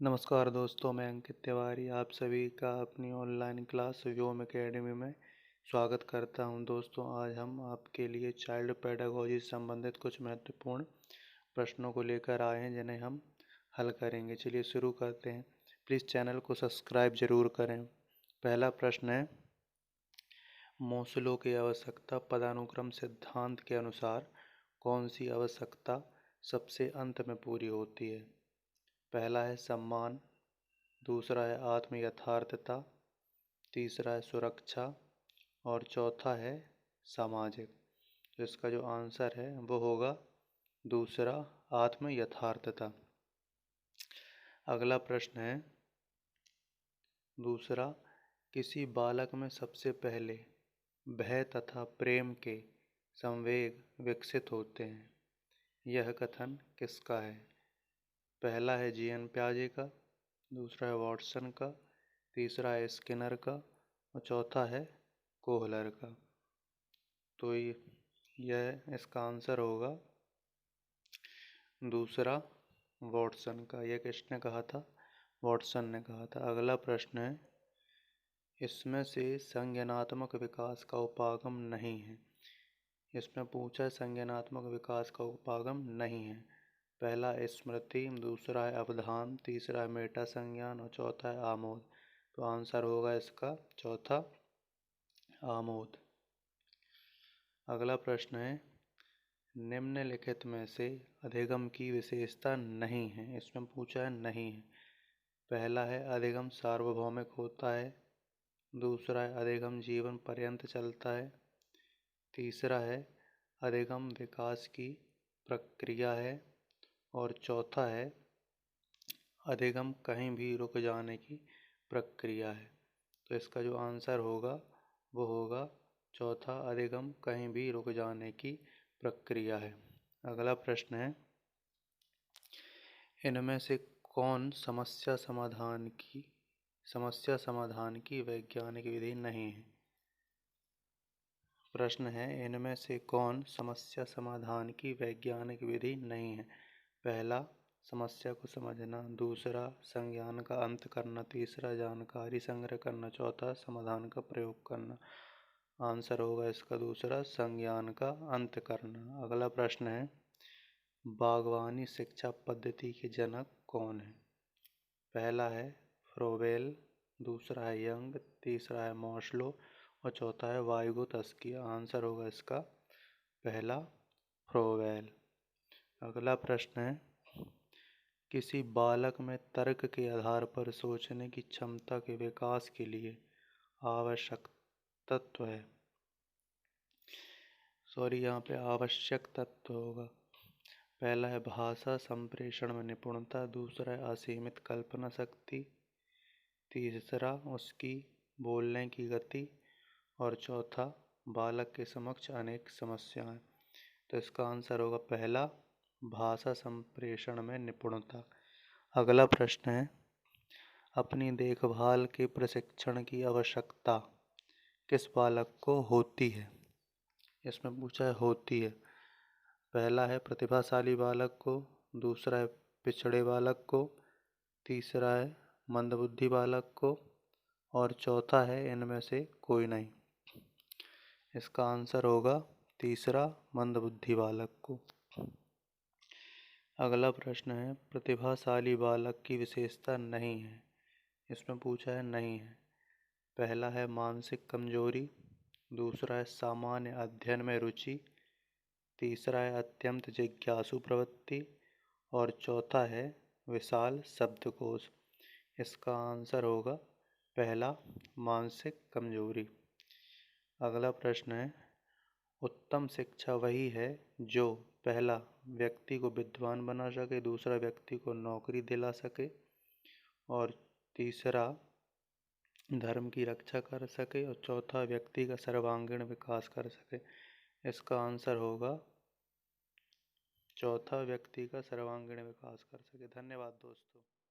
नमस्कार दोस्तों, मैं अंकित तिवारी आप सभी का अपनी ऑनलाइन क्लास व्योम एकेडमी में स्वागत करता हूं। दोस्तों, आज हम आपके लिए चाइल्ड पेडागोजी से संबंधित कुछ महत्वपूर्ण प्रश्नों को लेकर आए हैं, जिन्हें हम हल करेंगे। चलिए शुरू करते हैं। प्लीज़ चैनल को सब्सक्राइब जरूर करें। पहला प्रश्न है, मोसलो की आवश्यकता पदानुक्रम सिद्धांत के अनुसार कौन सी आवश्यकता सबसे अंत में पूरी होती है? पहला है सम्मान, दूसरा है आत्म यथार्थता, तीसरा है सुरक्षा और चौथा है सामाजिक। तो इसका जो आंसर है वो होगा दूसरा, आत्म यथार्थता। अगला प्रश्न है दूसरा, किसी बालक में सबसे पहले भय तथा प्रेम के संवेग विकसित होते हैं। यह कथन किसका है? पहला है जीएन प्याजे का, दूसरा है वॉटसन का, तीसरा है स्किनर का और चौथा है कोहलर का। तो यह इसका आंसर होगा दूसरा, वॉटसन का। यह किसने कहा था? वॉटसन ने कहा था। अगला प्रश्न है, इसमें से संज्ञानात्मक विकास का उपागम नहीं है। इसमें पूछा है संज्ञानात्मक विकास का उपागम नहीं है। पहला स्मृति, दूसरा है अवधान, तीसरा है मेटा संज्ञान और चौथा है आमोद। तो आंसर होगा इसका चौथा, आमोद। अगला प्रश्न है, निम्नलिखित में से अधिगम की विशेषता नहीं है। इसमें पूछा है नहीं है। पहला है अधिगम सार्वभौमिक होता है, दूसरा है अधिगम जीवन पर्यंत चलता है, तीसरा है अधिगम विकास की प्रक्रिया है और चौथा है अधिगम कहीं भी रुक जाने की प्रक्रिया है। तो इसका जो आंसर होगा वो होगा चौथा, अधिगम कहीं भी रुक जाने की प्रक्रिया है। अगला प्रश्न है, इनमें से कौन समस्या समाधान की वैज्ञानिक विधि नहीं है? प्रश्न है, इनमें से कौन समस्या समाधान की वैज्ञानिक विधि नहीं है? पहला समस्या को समझना, दूसरा संज्ञान का अंत करना, तीसरा जानकारी संग्रह करना, चौथा समाधान का प्रयोग करना। आंसर होगा इसका दूसरा, संज्ञान का अंत करना। अगला प्रश्न है, बागवानी शिक्षा पद्धति के जनक कौन है? पहला है फ्रोबेल, दूसरा है यंग, तीसरा है मॉस्लो और चौथा है वाइगोत्स्की। आंसर होगा इसका पहला, फ्रोबेल। अगला प्रश्न है, किसी बालक में तर्क के आधार पर सोचने की क्षमता के विकास के लिए आवश्यक तत्व है। यहाँ पे आवश्यक तत्व होगा। पहला है भाषा संप्रेषण में निपुणता, दूसरा है असीमित कल्पना शक्ति, तीसरा उसकी बोलने की गति और चौथा बालक के समक्ष अनेक समस्याएं। तो इसका आंसर होगा पहला, भाषा संप्रेषण में निपुणता। अगला प्रश्न है, अपनी देखभाल के प्रशिक्षण की आवश्यकता किस बालक को होती है? इसमें पूछा है होती है। पहला है प्रतिभाशाली बालक को, दूसरा है पिछड़े बालक को, तीसरा है मंदबुद्धि बालक को और चौथा है इनमें से कोई नहीं। इसका आंसर होगा तीसरा, मंदबुद्धि बालक को। अगला प्रश्न है, प्रतिभाशाली बालक की विशेषता नहीं है। इसमें पूछा है नहीं है। पहला है मानसिक कमजोरी, दूसरा है सामान्य अध्ययन में रुचि, तीसरा है अत्यंत जिज्ञासु प्रवृत्ति और चौथा है विशाल शब्दकोश। इसका आंसर होगा पहला, मानसिक कमजोरी। अगला प्रश्न है, उत्तम शिक्षा वही है जो पहला व्यक्ति को विद्वान बना सके, दूसरा व्यक्ति को नौकरी दिला सके और तीसरा धर्म की रक्षा कर सके और चौथा व्यक्ति का सर्वांगीण विकास कर सके। इसका आंसर होगा चौथा, व्यक्ति का सर्वांगीण विकास कर सके। धन्यवाद दोस्तों।